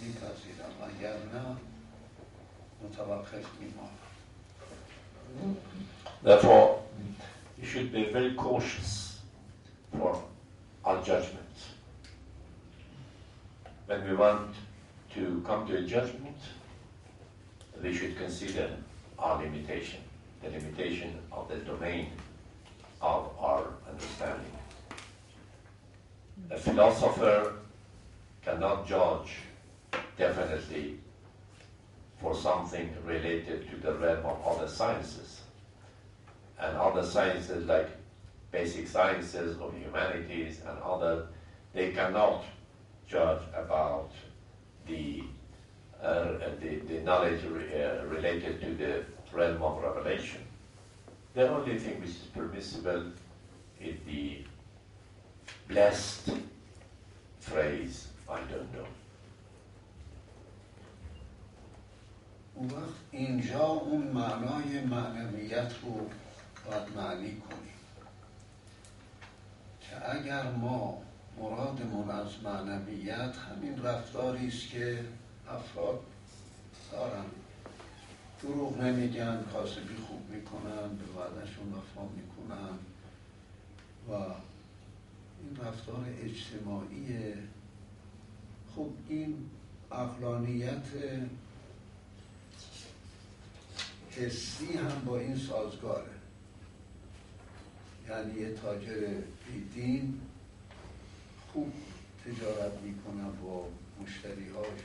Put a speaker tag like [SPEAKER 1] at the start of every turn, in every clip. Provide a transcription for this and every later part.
[SPEAKER 1] میپذیرم، اگر نه متوقف میمانم.
[SPEAKER 2] Therefore, you should be very cautious for our judgment. When we want to come to a judgment, we should consider our limitation, the limitation of the domain of our understanding. A philosopher cannot judge definitely for something related to the realm of other sciences. And other sciences like basic sciences of humanities and others, they cannot judge about the knowledge related to the realm of revelation. The only thing which is permissible is the blessed phrase, I don't know.
[SPEAKER 1] اون وقت اینجا اون معنای معنویت رو باید معنی کنیم که اگر ما مرادمون از معنویت همین رفتاری است که افراد دارن، دروغ نمیگن، کاسبی خوب میکنن، به وعدهشون وفا میکنن و این رفتار اجتماعیه، خب این عقلانیت حسی هم با این سازگاره. یعنی یه تاجر بیدین خوب تجارت میکنه، با مشتریهاش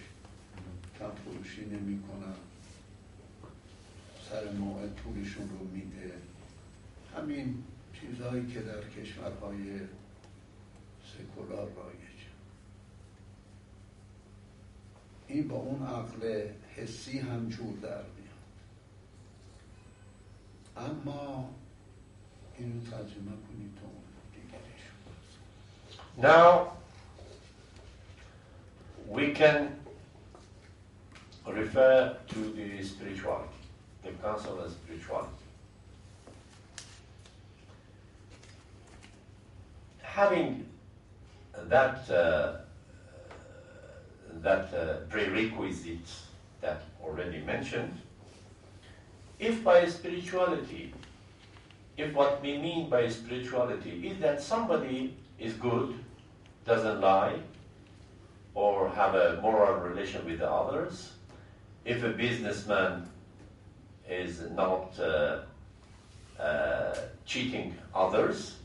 [SPEAKER 1] کم فروشی نمیکنه، سر موعد پولشون رو میده. همین چیزهایی که در کشورهای سکولار رایجه. این با اون عقل حسی هم جور در میاد. اما اینو ترجمه کنید تا اون دیگریشون.
[SPEAKER 2] Now, we can refer to the spirituality, the concept of spirituality. Having that prerequisite that already mentioned, if by spirituality, if what we mean by spirituality is that somebody is good, doesn't lie, or have a moral relation with the others, if a businessman is not cheating others,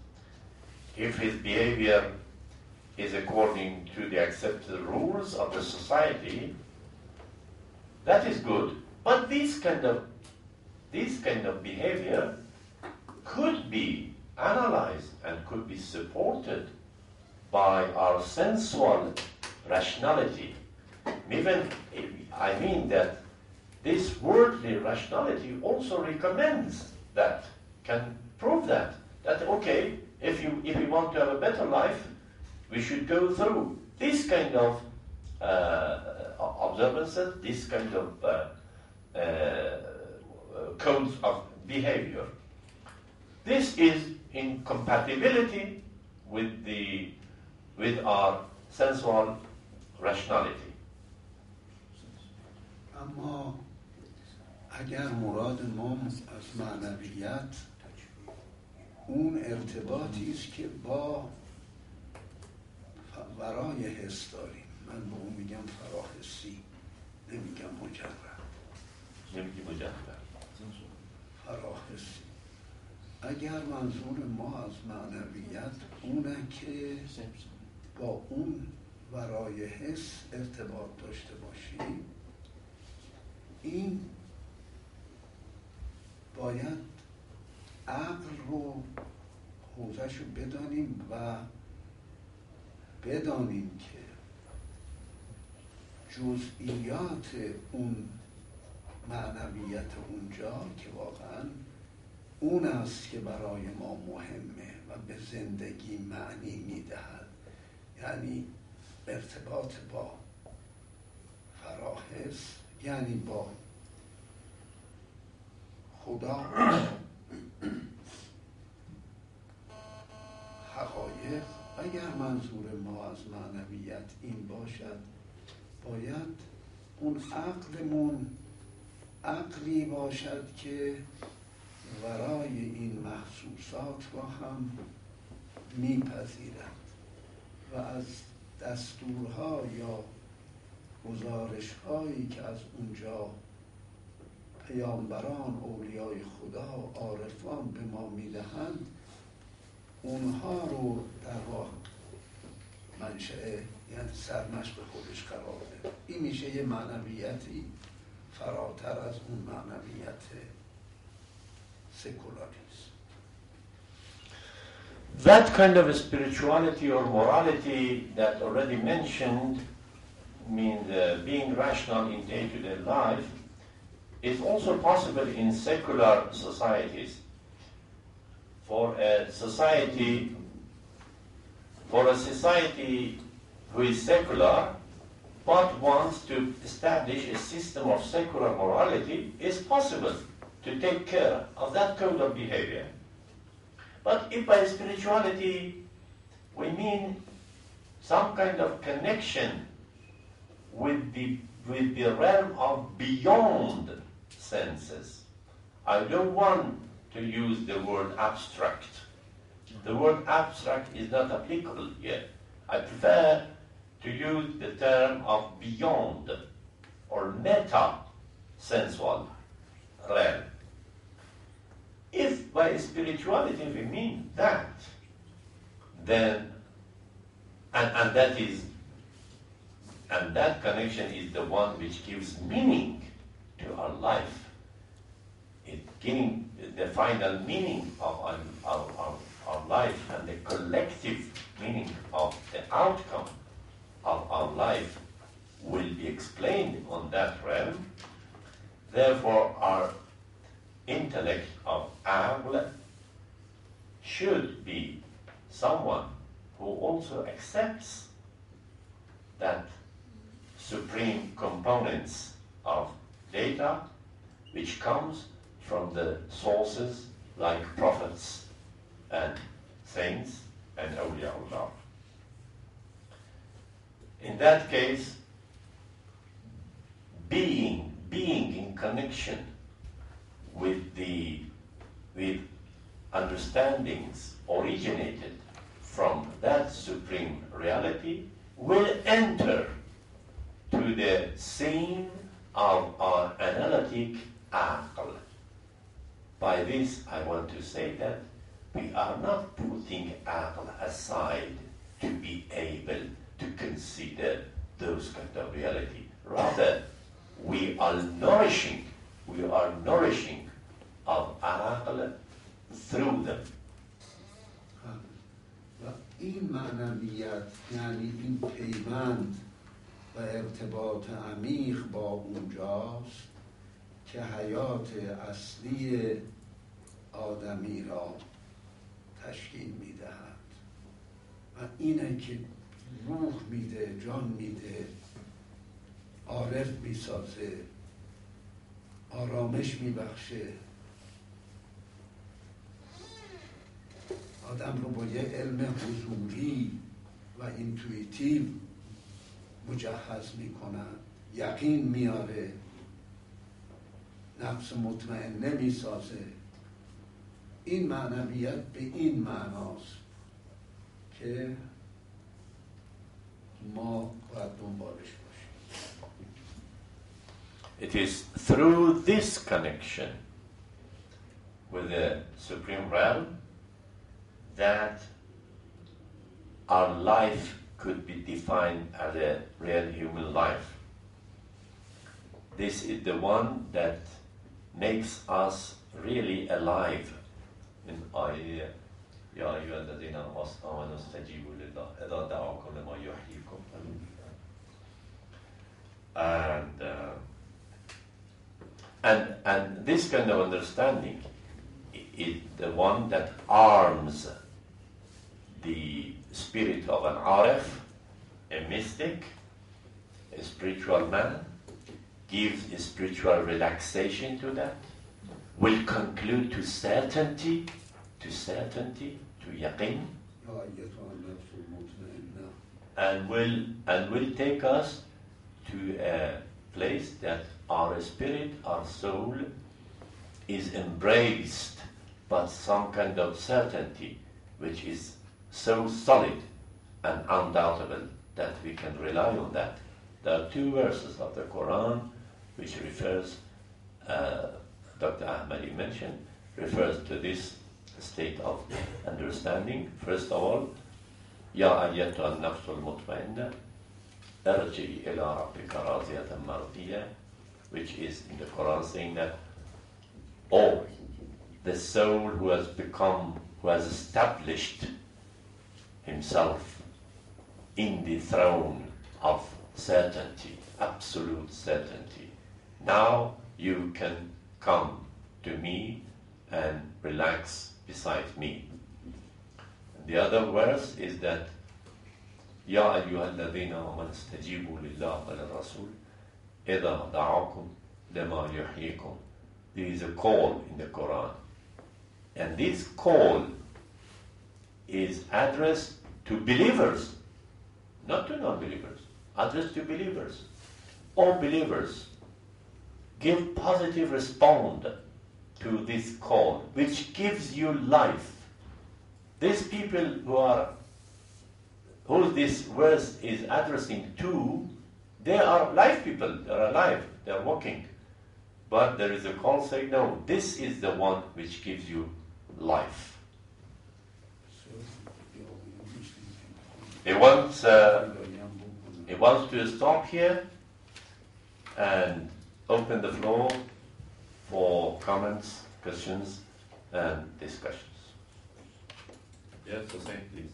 [SPEAKER 2] if his behavior is according to the accepted rules of the society, that is good. But this kind of behavior could be analyzed and could be supported by our sensual rationality. Even I mean that this worldly rationality also recommends that, can prove that okay, if you want to have a better life, we should go through this kind of observances, this kind of codes of behavior. This is in compatibility with our sensual rationality.
[SPEAKER 1] اما اگر مراد ما از معنویت اون ارتباطی است که با ورای حس داریم، من به اون میگم فراحسی، نمیگم مجرد، فراحسی. اگر منظور ما از معنویت اونه که با اون ورای حس ارتباط داشته باشیم، این باید عقل رو حوزش رو بدانیم و بدانیم که جزئیات اون معنویت اونجا که واقعا اون است که برای ما مهمه و به زندگی معنی میدهد. یعنی ارتباط با فراحس، یعنی با خدا، حقایق. اگر منظور ما از معنویت این باشد باید اون عقلمون عقلی باشد که ورای این محسوسات را هم میپذیرد و از دستورها یا گزارش‌هایی که از اونجا پیامبران، اولیای خدا، عارفان به ما میدهند اونها رو در واقع منشأ یعنی سرمشق خودش قرار بده. این میشه یه معنویتی فراتر از اون معنویت سکولاریسم.
[SPEAKER 2] That kind of a spirituality or morality that already mentioned means being rational in day-to-day life is also possible in secular societies. For a society who is secular but wants to establish a system of secular morality, it's possible to take care of that code of behavior. But if by spirituality we mean some kind of connection with the realm of beyond senses, I don't want to use the word abstract. The word abstract is not applicable here. I prefer to use the term of beyond or meta-sensual realm. If by spirituality we mean that, then and that connection is the one which gives meaning to our life. It's giving the final meaning of our life and the collective meaning of the outcome of our life will be explained on that realm. Therefore, our intellect of Aql should be someone who also accepts that supreme components of data which comes from the sources like prophets and saints and awliyaullah. In that case, being in connection with understandings originated from that supreme reality will enter to the scene of our analytic aql. By this, I want to say that we are not putting aql aside to be able to consider those kind of reality. Rather, we are nourishing of aql through them.
[SPEAKER 1] و این معنویت یعنی این پیوند و ارتباط عمیق با اونجاست که حیات اصلی آدمی را تشکیل میدهد و اینه که روح میده، جان میده، عارف میسازه، آرامش میبخشه، آدم رو با یه علم حضوری و اینتویتیو مجهز میکنن، یقین میاره، نفس مطمئنه میسازه. این معنویت به این معناست که ما باید دنبالش باشیم.
[SPEAKER 2] It is through this connection with the Supreme Realm that our life could be defined as a real human life. This is the one that makes us really alive. In ayah يا أيها الذين آمنوا استجيبوا لله إذا دعاكم لما يحييكم. And this kind of understanding is the one that arms the spirit of an arif, a mystic, a spiritual man, gives a spiritual relaxation to that, will conclude to certainty, to yaqeen, and will take us to a place that our spirit, our soul, is embraced by some kind of certainty which is so solid and undoubtable that we can rely on that. There are two verses of the Quran which refers, Dr. Ahmad mentioned, refers to this state of understanding. First of all, Ya ayyatuha an-nafsul mutma'inna arji'i ila rabbika radiyatan mardiyah, which is in the Quran saying that, oh, the soul who has established himself in the throne of certainty, absolute certainty. Now you can come to me and relax beside me. And the other verse is that Ya ayyuha alladhina amanu istajibu lillahi wa lirrasul idha da'akum lima yuhyikum. There is a call in the Quran. And this call is addressed to believers, not to non-believers, addressed to believers. All believers give positive response to this call, which gives you life. These people who this verse is addressing to, they are live people, they are alive, they are walking. But there is a call saying, no, this is the one which gives you life. He wants to stop here and open the floor for comments, questions, and discussions. Yes, Hussein, please.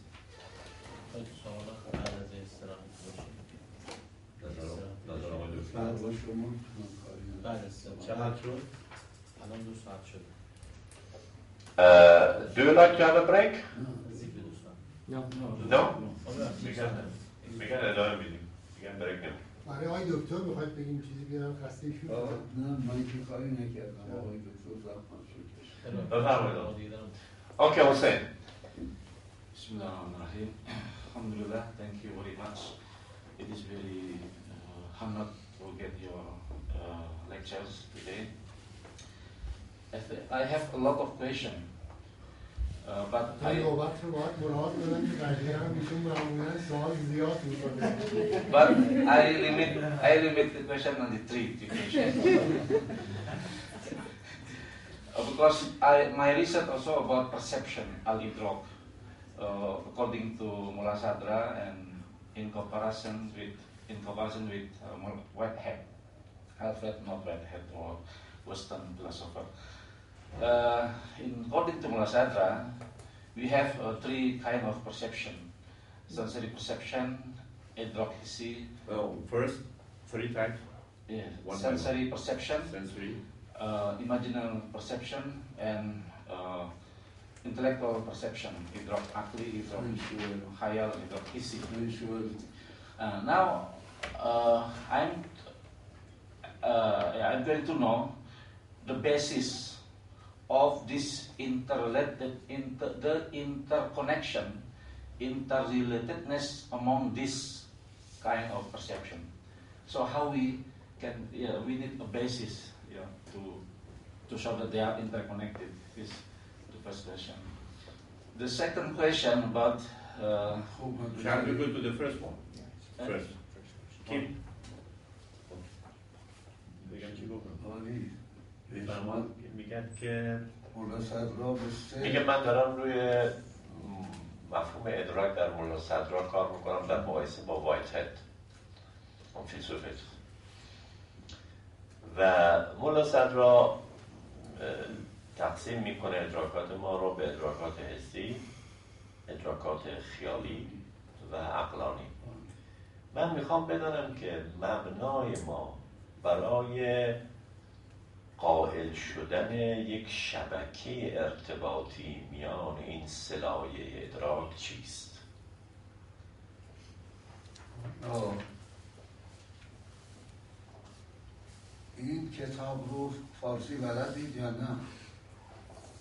[SPEAKER 2] Do you like to have a break?
[SPEAKER 3] No.
[SPEAKER 2] میگن ادامه میدیم. میگن break نمید.
[SPEAKER 4] برای آقای دکتر میخواید بگیم چیزی بیارم خسته ایشون؟
[SPEAKER 1] نه من که کاری نکردم آقای دکتر زحمت شد.
[SPEAKER 2] بفرمایید. Okay, Hussein.
[SPEAKER 3] Bismillahirrahmanirrahim. Alhamdulillah, thank you very much. It is very honored to get your lectures today. I have a lot of questions, but I limit the question on the three questions. Because my research also about perception al-idrak, according to Mullah Sadra, and in comparison with Whitehead, Alfred, not Whitehead, or Western philosopher. According to Mullah Sadra, we have three kind of perception: sensory perception, idrak hissi.
[SPEAKER 2] First, three types.
[SPEAKER 3] Yeah, sensory perception,
[SPEAKER 2] Sensory.
[SPEAKER 3] imaginal perception, and intellectual perception, idrak akli, idrak khayal, idrak hissi. Now, I'm going to know the basis of this interconnection, interrelatedness among this kind of perception. So how we can, we need a basis, to show that they are interconnected. This is the first question. The second question about.
[SPEAKER 2] Shall we go to the first one? First. Kim. میگن که میگه من دارم روی مفهوم ادراک در مولا صدرا کار میکنم در مقایسه با وایتهد، اون فیلسوف. و مولا صدرا تقسیم میکنه ادراکات ما رو به ادراکات حسی، ادراکات خیالی و عقلانی. من میخوام بدانم که مبنای ما برای قائل شدن یک شبکه ارتباطی میان این سه لایه ادراک چیست؟
[SPEAKER 1] این کتاب رو فارسی بلدید یا نه؟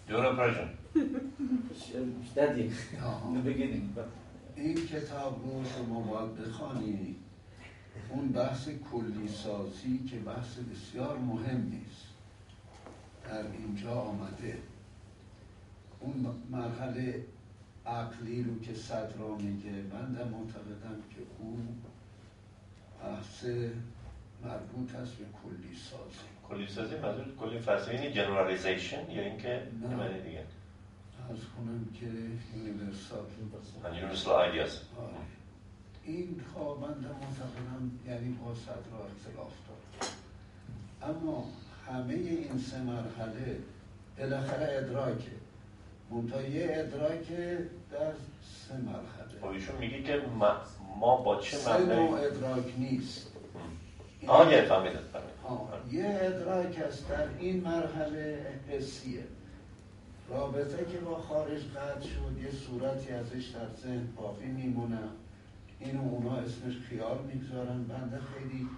[SPEAKER 2] Do you know Persian?
[SPEAKER 3] Studying in the beginning, but
[SPEAKER 1] این کتاب رو شما باید بخوانید اون بحث کلی سازی که بحث بسیار مهمی است در اینجا آمده. اون مرحله عقلی رو که صدرا میگه، من در معتقدم که اون بحث مربوط است به کلی سازی.
[SPEAKER 2] کلی سازی منظور کلی فلسفه اینه جنرالیزیشن یا اینکه
[SPEAKER 1] نه.
[SPEAKER 2] معنی دیگه؟
[SPEAKER 1] از کنم که
[SPEAKER 2] یونیورسال آیدیاز.
[SPEAKER 1] این خواه من در معتقدم یعنی با صدرا اختلاف دارد، اما همه این سه مرحله بالاخره ادراکه، منتها یه ادراک در سه مرحله.
[SPEAKER 2] خب ایشون میگه که ما با چه
[SPEAKER 1] سه نوع ادراک نیست.
[SPEAKER 2] یه فهمیدم.
[SPEAKER 1] یه ادراک است در این مرحله حسیه، رابطه که با خارج قطع شد، یه صورتی ازش در ذهن باقی میمونه، اینو اونا اسمش خیال میگذارن، بنده خیلی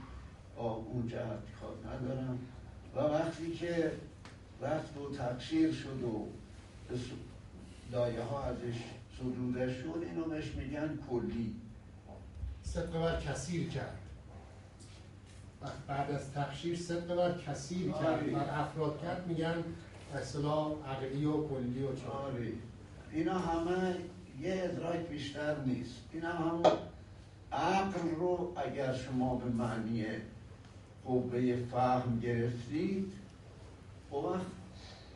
[SPEAKER 1] با اون جهت کار ندارم. و وقتی که رفت و تقشیر شد و لایه ها ازش زدوده شد، اینو بهش میگن کلی.
[SPEAKER 4] صدق بر کثیر کرد، بعد از تقشیر صدق بر کثیر کرد، بر افراد کرد، میگن اصطلاح عقلی و کلی و چهاری.
[SPEAKER 1] اینا همه یه ادراک بیشتر نیست. اینا هم عقل رو اگر شما به معنی قوه فهم گرفتید، اون وقت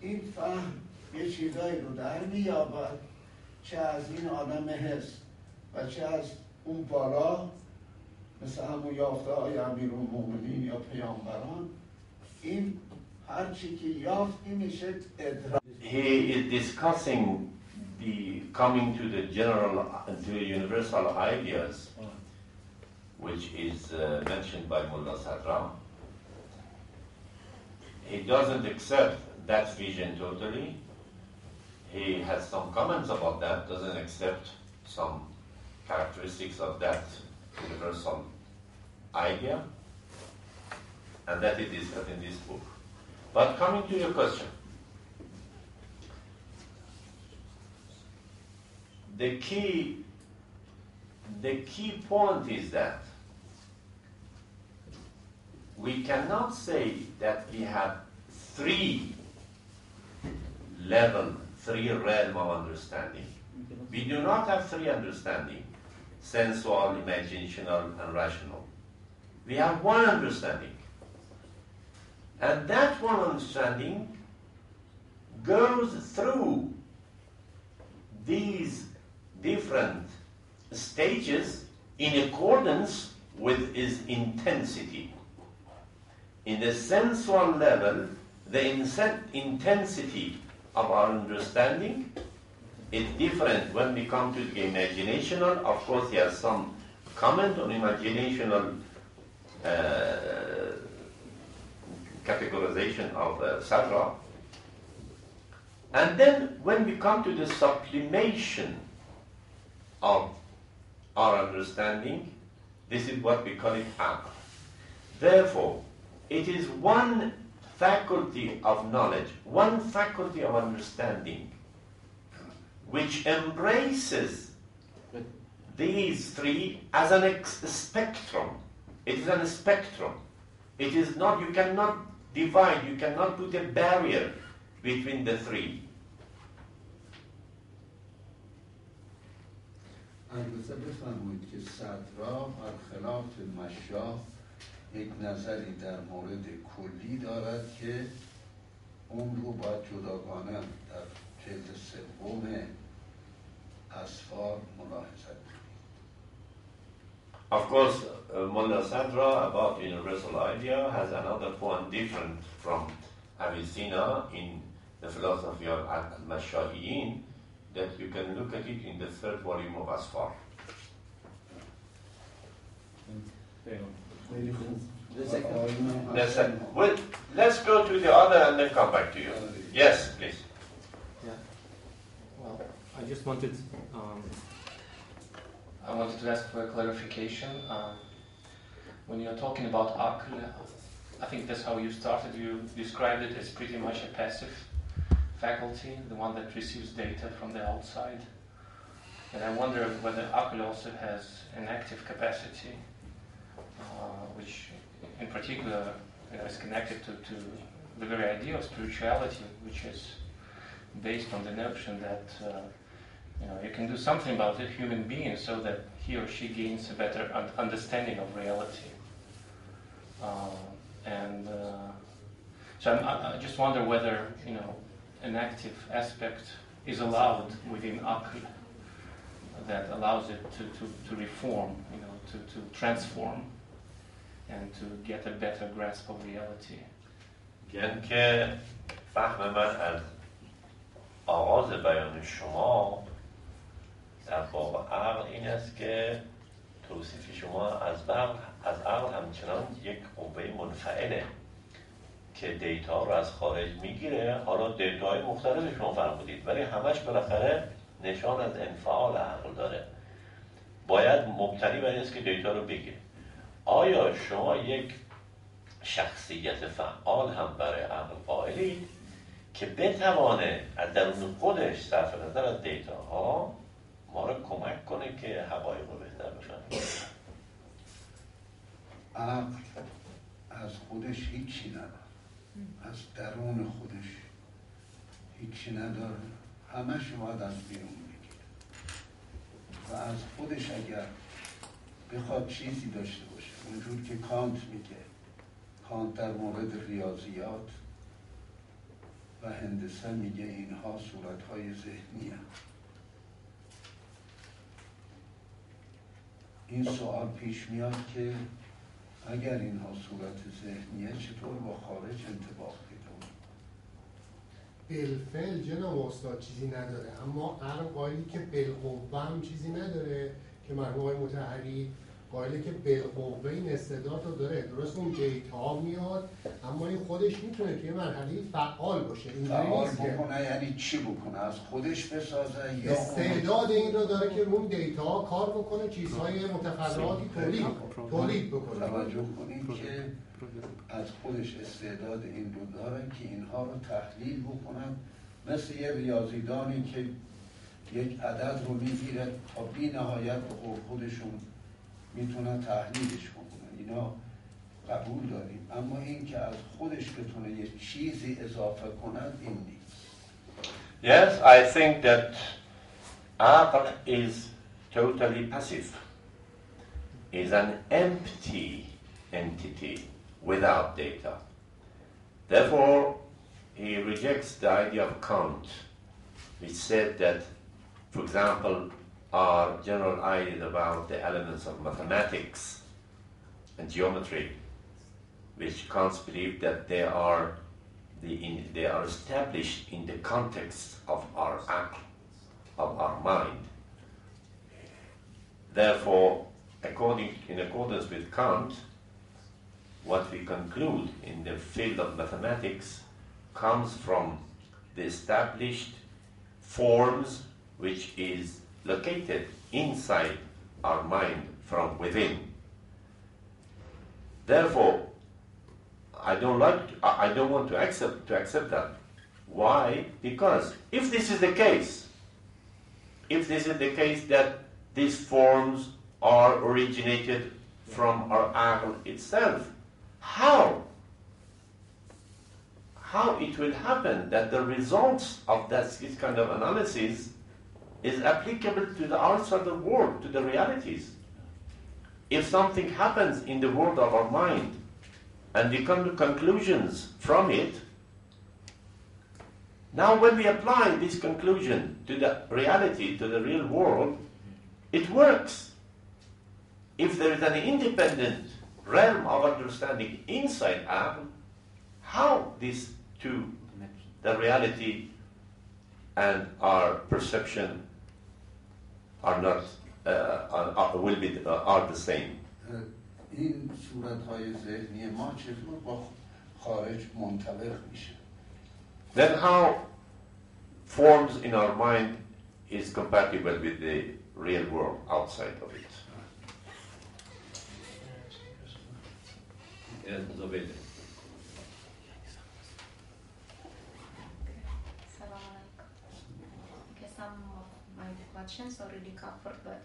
[SPEAKER 1] این فهم یه چیزایی رو در میابد، چه از این آدم حس و چه از اون بالا، مثل همون یافته های امیرالمومنین یا پیامبران. این هر چی که یافت این میشه ادراک.
[SPEAKER 2] He is discussing the coming to the universal ideas, which is mentioned by Mullah Sadra. He doesn't accept that vision totally. He has some comments about that, doesn't accept some characteristics of that universal idea, and that it is in this book. But coming to your question, the key point is that we cannot say that we have three realm of understanding. We do not have three understanding: sensual, imaginational, and rational. We have one understanding. And that one understanding goes through these different stages in accordance with its intensity. In the sensual level, the intensity of our understanding is different. When we come to the imaginational, of course, he has some comment on imaginational categorization of Sadra. And then when we come to the sublimation of our understanding, this is what we call it Ahmad. Therefore, it is one faculty of knowledge, one faculty of understanding, which embraces these three as a spectrum. It is a spectrum. It is not, you cannot divide, you cannot put a barrier between the three.
[SPEAKER 1] البته بفرمایید که صدرا برخلاف مشاه یک نظری در مورد کلی دارد که اون رو باید جداگانه در جلد سوم اسفار ملاحظه کنید.
[SPEAKER 2] Of course, Mullah Sadra about the universal idea has another point different from Avicenna in the philosophy of Al-Mashahiyin, that you can look at it in the third volume of Asfar. Well, let's go to the other and then come back to you. Yes, please.
[SPEAKER 5] Yeah. Well, I just wanted to ask for a clarification. When you're talking about Aql, I think that's how you started. You described it as pretty much a passive faculty, the one that receives data from the outside. And I wonder whether Aql also has an active capacity which in particular is connected to the very idea of spirituality, which is based on the notion that you can do something about a human being so that he or she gains a better understanding of reality. So I just wonder whether an active aspect is allowed within Aql that allows it to reform, to transform, and to get a better grasp of reality.
[SPEAKER 2] یعنی که فهم من از آغاز بیان شما در باب عقل این است که توصیف شما از عقل همچنان یک قوه منفعله که دیتا رو از خارج میگیره. حالا دیتاهای مختلف شما فرمودید ولی همش بالاخره نشان از انفعال عقل داره. باید مبتنی بر این است که دیتا رو بگیره. آیا شما یک شخصیت فعال هم برای عقل قائلید که بتوانه از درون خودش صرف نظر از دیتاها ما رو کمک کنه که حقایق رو بهتر بفهمیم؟
[SPEAKER 1] عقل از خودش هیچی نداره، از درون خودش هیچی نداره، همش باید از بیرون بگیره و از خودش اگر بخواد چیزی داشته باشه اونجور که کانت میگه، کانت در مورد ریاضیات و هندسه میگه اینها صورتهای ذهنی هست. این سوال پیش میاد که اگر اینها صورت ذهنیه چطور با خارج انطباق پیدا می‌کنه؟
[SPEAKER 4] بالفعل جناب استاد چیزی نداره، اما عقل قائلی که بالقوه هم چیزی نداره که مرحوم آقای مطهری قائله که بالقوه این استعداد رو داره. درست اون دیتا میاد اما این خودش میتونه توی مرحله فعال باشه.
[SPEAKER 1] فعال بکنه یعنی چی بکنه؟ از خودش بسازه یا
[SPEAKER 4] استعداد این رو داره که اون دیتا کار بکنه، چیزهای متفرعاتی تولید بکنه.
[SPEAKER 1] توجه کنید که از خودش استعداد این رو داره که اینها رو تحلیل بکنن، مثل یه ریاضیدانی که یک عدد رو میگیره تا بی نهایت به خودشون میتونن تحلیلش بکنن. اینا قبول داریم، اما این که از خودش بتونه یک چیزی اضافه کنن این نیست.
[SPEAKER 2] Yes, I think that Aql is totally passive, is an empty entity without data. Therefore, he rejects the idea of Kant, which said that, for example, our general ideas about the elements of mathematics and geometry, which Kant believed that they are established in the context of our aql, of our mind. Therefore, in accordance with Kant, what we conclude in the field of mathematics comes from the established forms which is located inside our mind from within. Therefore, I don't want to accept that. Why? Because if this is the case that these forms are originated from our aql itself, how it will happen that the results of this kind of analysis is applicable to the outside world, to the realities? If something happens in the world of our mind and we come to conclusions from it, now when we apply this conclusion to the reality, to the real world, it works. If there is an independent realm of understanding inside Aql, how these two, the reality and our perception, are not are the same.
[SPEAKER 1] این صورت‌های ذهنی ما چطور با خارج منطبق میشه؟
[SPEAKER 2] Then how forms in our mind is compatible with the real world outside of it?
[SPEAKER 6] Some of my questions already covered, but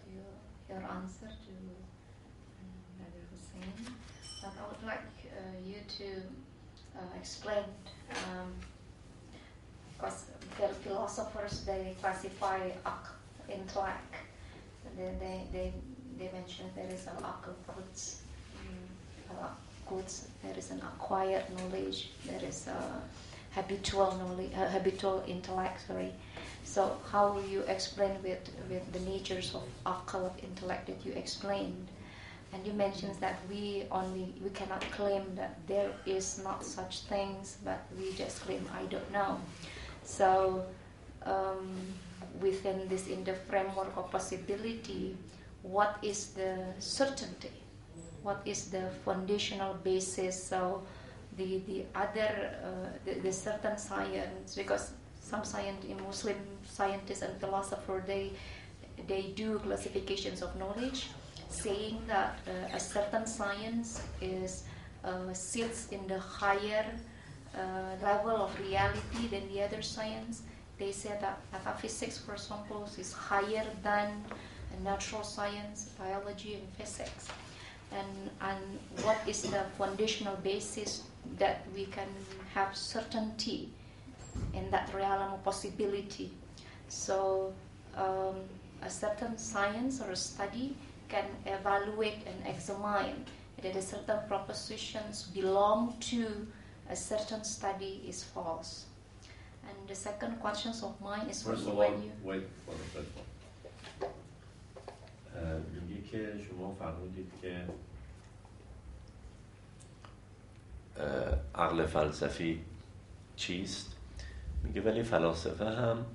[SPEAKER 6] your answer to Brother Hussein. thing, but I would like you to explain, because philosophers, they classify intellect. They mention there is an goods, there is an acquired knowledge, there is a habitual knowledge, habitual intellect. Sorry. So how will you explain with the natures of akal, of intellect that you explained? And you mentioned that we cannot claim that there is not such things, but we just claim I don't know. So within this, in the framework of possibility, what is the certainty? What is the foundational basis? So the other the certain science, because some Muslim scientists and philosophers, they do classifications of knowledge, saying that a certain science sits in the higher level of reality than the other science. They say that metaphysics, for example, is higher than natural science, biology, and physics. And what is the foundational basis that we can have certainty in that realm of possibility? So a certain science or a study can evaluate and examine that a certain propositions belong to a certain study is false. And the second question of mine is
[SPEAKER 7] First of all, wait for the first one. میگه که شما فرمودید که عقل فلسفی چیست؟ میگه ولی فلاسفه هم